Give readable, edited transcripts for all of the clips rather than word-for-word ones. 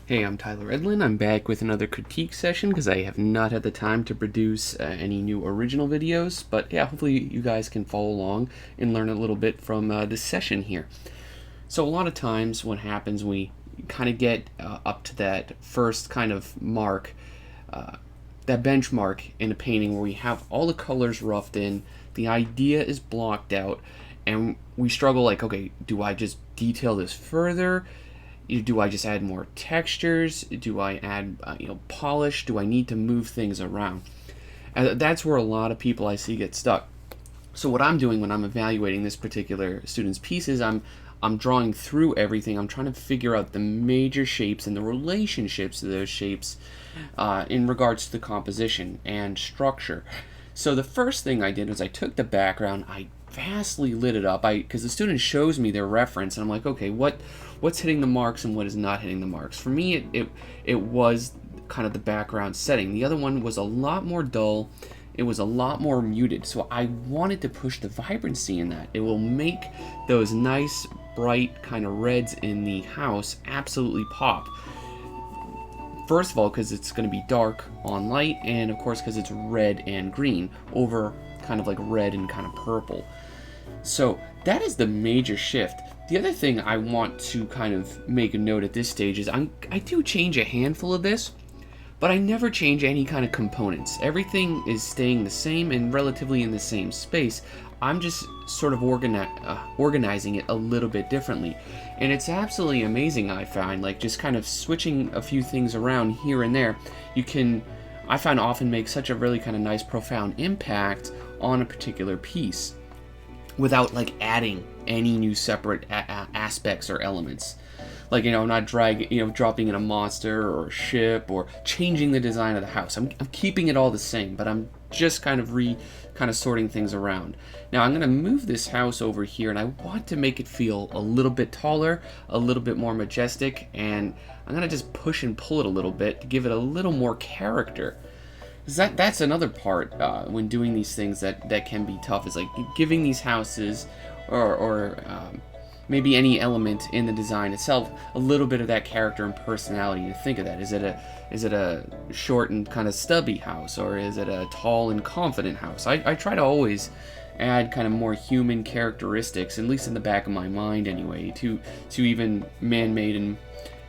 Hey, I'm Tyler Edlin. I'm back with another critique session because I have not had the time to produce any new original videos. But yeah, hopefully you guys can follow along and learn a little bit from this session here. So a lot of times what happens, we kind of get up to that first kind of mark, that benchmark in a painting where we have all the colors roughed in, the idea is blocked out, and we struggle like, okay, do I just detail this further? Do I just add more textures? Do I add polish? Do I need to move things around? And that's where a lot of people I see get stuck. So what I'm doing when I'm evaluating this particular student's pieces, I'm drawing through everything. I'm trying to figure out the major shapes and the relationships of those shapes in regards to the composition and structure. So the first thing I did was I took the background, I vastly lit it up, because the student shows me their reference, and I'm like, okay, what's hitting the marks and what is not hitting the marks? For me, it was kind of the background setting. The other one was a lot more dull. It was a lot more muted, so I wanted to push the vibrancy in that. It will make those nice, bright kind of reds in the house absolutely pop. First of all, because it's going to be dark on light, and of course because it's red and green over kind of like red and kind of purple. So that is the major shift. The other thing I want to kind of make a note at this stage is I do change a handful of this, but I never change any kind of components. Everything is staying the same and relatively in the same space. I'm just sort of organizing it a little bit differently. And it's absolutely amazing, I find, like just kind of switching a few things around here and there. I find often make such a really kind of nice profound impact on a particular piece without like adding any new separate aspects or elements. Like, I'm not dropping in a monster or a ship or changing the design of the house. I'm keeping it all the same, but I'm just kind of sorting things around. Now I'm going to move this house over here, and I want to make it feel a little bit taller, a little bit more majestic, and I'm going to just push and pull it a little bit to give it a little more character. That's another part when doing these things that can be tough, is like giving these houses or maybe any element in the design itself a little bit of that character and personality to think of that. Is it a short and kind of stubby house, or is it a tall and confident house? I try to always add kind of more human characteristics, at least in the back of my mind anyway, to even man-made and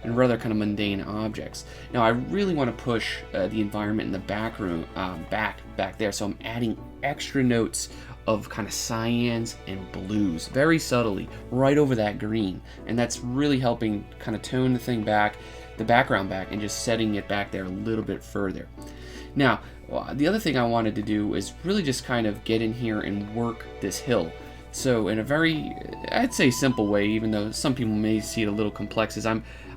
rather kind of mundane objects. Now I really want to push the environment in the back room, back there, so I'm adding extra notes of kind of cyans and blues, very subtly, right over that green, and that's really helping kind of tone the background back, and just setting it back there a little bit further. Now, the other thing I wanted to do is really just kind of get in here and work this hill. So in a very, I'd say, simple way, even though some people may see it a little complex, is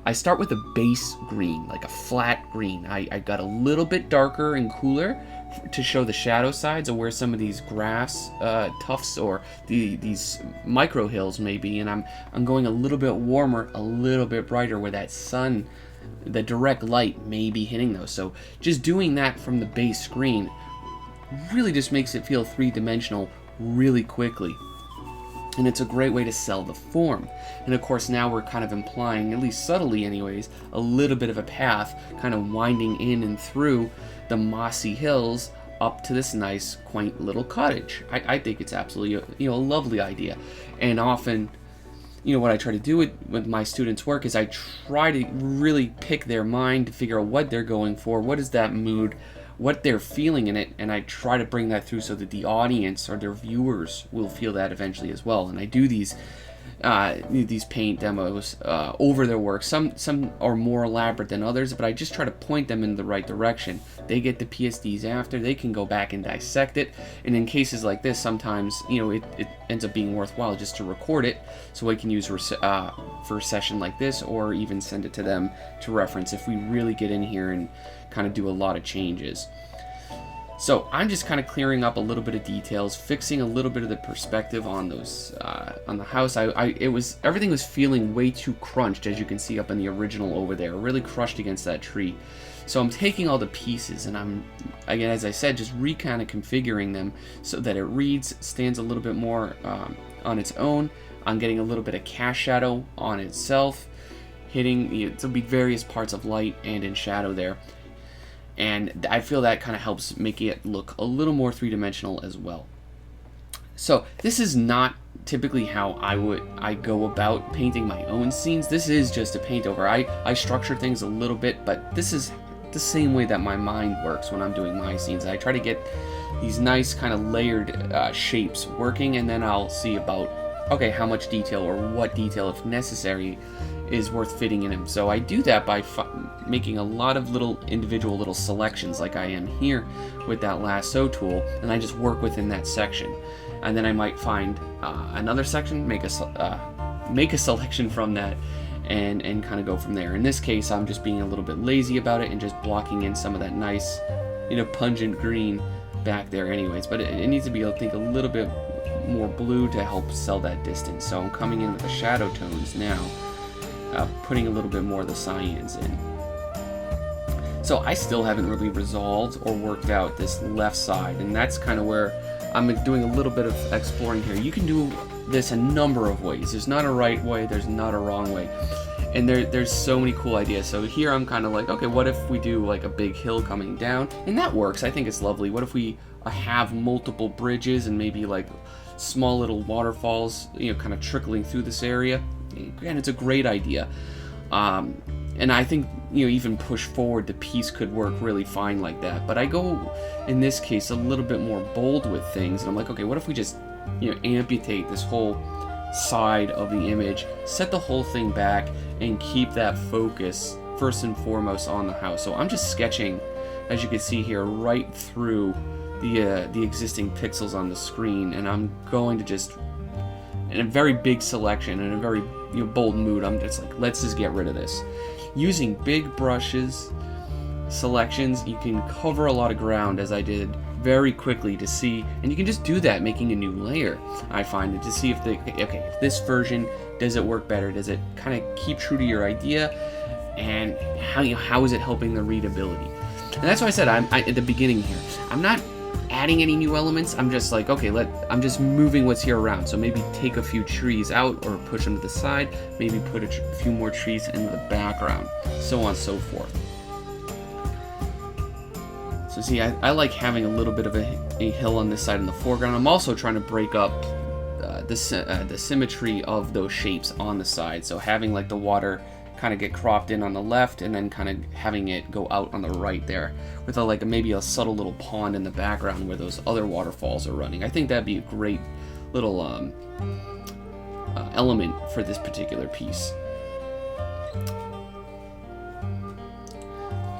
I start with a base green, like a flat green. I got a little bit darker and cooler to show the shadow sides of where some of these grass tufts or these micro hills may be, and I'm going a little bit warmer, a little bit brighter, where that sun, the direct light, may be hitting those. So just doing that from the base screen really just makes it feel three-dimensional really quickly. And it's a great way to sell the form. And of course now we're kind of implying, at least subtly anyways, a little bit of a path kind of winding in and through the mossy hills up to this nice, quaint little cottage. I think it's absolutely a lovely idea. And often, what I try to do with my students' work is I try to really pick their mind to figure out what they're going for, what is that mood, what they're feeling in it, and I try to bring that through so that the audience or their viewers will feel that eventually as well. And I do these paint demos over their work. Some are more elaborate than others, but I just try to point them in the right direction. They get the PSDs after, they can go back and dissect it, and in cases like this, sometimes it ends up being worthwhile just to record it, so we can use for a session like this, or even send it to them to reference if we really get in here and kind of do a lot of changes. So I'm just kind of clearing up a little bit of details, fixing a little bit of the perspective on those on the house. Everything was feeling way too crunched, as you can see up in the original over there, really crushed against that tree. So I'm taking all the pieces and I'm, again, as I said, just kind of configuring them so that it stands a little bit more on its own. I'm getting a little bit of cast shadow on itself. hitting, there'll be various parts of light and in shadow there. And I feel that kind of helps make it look a little more three-dimensional as well. So this is not typically how I go about painting my own scenes. This is just a paint over. I structure things a little bit, but this is the same way that my mind works when I'm doing my scenes. I try to get these nice kind of layered shapes working, and then I'll see about, okay, how much detail or what detail, if necessary, is worth fitting in him. So I do that by making a lot of little individual little selections, like I am here with that lasso tool, and I just work within that section. And then I might find another section, make a selection from that, and kind of go from there. In this case, I'm just being a little bit lazy about it and just blocking in some of that nice, pungent green back there anyways. But it needs to be, I think, a little bit more blue to help sell that distance. So I'm coming in with the shadow tones now, putting a little bit more of the cyans in. So I still haven't really resolved or worked out this left side, and that's kind of where I'm doing a little bit of exploring here. You can do this a number of ways. There's not a right way, there's not a wrong way. And there's so many cool ideas. So here I'm kind of like, okay, what if we do like a big hill coming down? And that works, I think it's lovely. What if we have multiple bridges and maybe like small little waterfalls, kind of trickling through this area? Again, it's a great idea. And I think, even push forward, the piece could work really fine like that. But I go, in this case, a little bit more bold with things. And I'm like, okay, what if we just, amputate this whole side of the image, set the whole thing back, and keep that focus first and foremost on the house. So I'm just sketching, as you can see here, right through the existing pixels on the screen. And I'm going to just, in a very big selection, in a very bold mood, I'm just like, let's just get rid of this. Using big brushes, selections, you can cover a lot of ground, as I did, very quickly to see, and you can just do that making a new layer. I find it to see if if this version, does it work better? Does it kind of keep true to your idea? And how is it helping the readability? And that's why I said I'm at the beginning here. I'm not adding any new elements. I'm just like, okay, I'm just moving what's here around. So maybe take a few trees out or push them to the side, maybe put a few more trees in the background, so on and so forth. So see, I like having a little bit of a hill on this side in the foreground. I'm also trying to break up the symmetry of those shapes on the side. So having like the water kind of get cropped in on the left, and then kind of having it go out on the right there, with maybe a subtle little pond in the background where those other waterfalls are running. I think that'd be a great little element for this particular piece.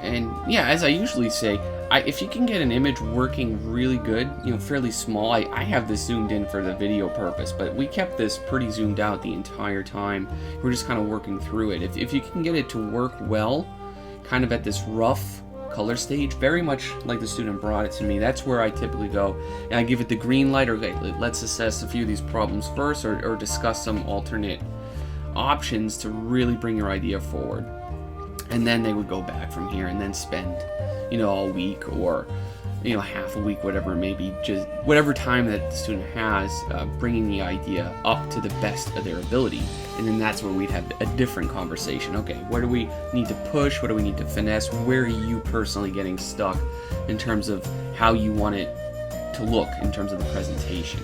And yeah, as I usually say, if you can get an image working really good, fairly small, I have this zoomed in for the video purpose, but we kept this pretty zoomed out the entire time. We're just kind of working through it. If you can get it to work well, kind of at this rough color stage, very much like the student brought it to me, that's where I typically go, and I give it the green light, or okay, let's assess a few of these problems first, or discuss some alternate options to really bring your idea forward. And then they would go back from here and then spend, a week or, half a week, whatever it may be, just whatever time that the student has, bringing the idea up to the best of their ability. And then that's where we'd have a different conversation. Okay, where do we need to push? What do we need to finesse? Where are you personally getting stuck in terms of how you want it to look in terms of the presentation?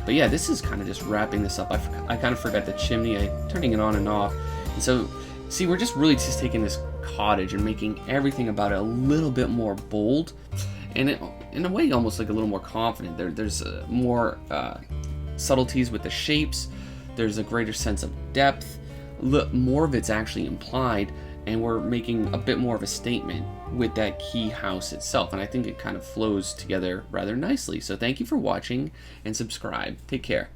But yeah, this is kind of just wrapping this up. I kind of forgot the chimney, turning it on and off. And so, see, we're just really just taking this cottage and making everything about it a little bit more bold, and in a way almost like a little more confident. There's more subtleties with the shapes. There's a greater sense of depth. More of it's actually implied, and we're making a bit more of a statement with that key house itself. And I think it kind of flows together rather nicely. So thank you for watching, and subscribe. Take care.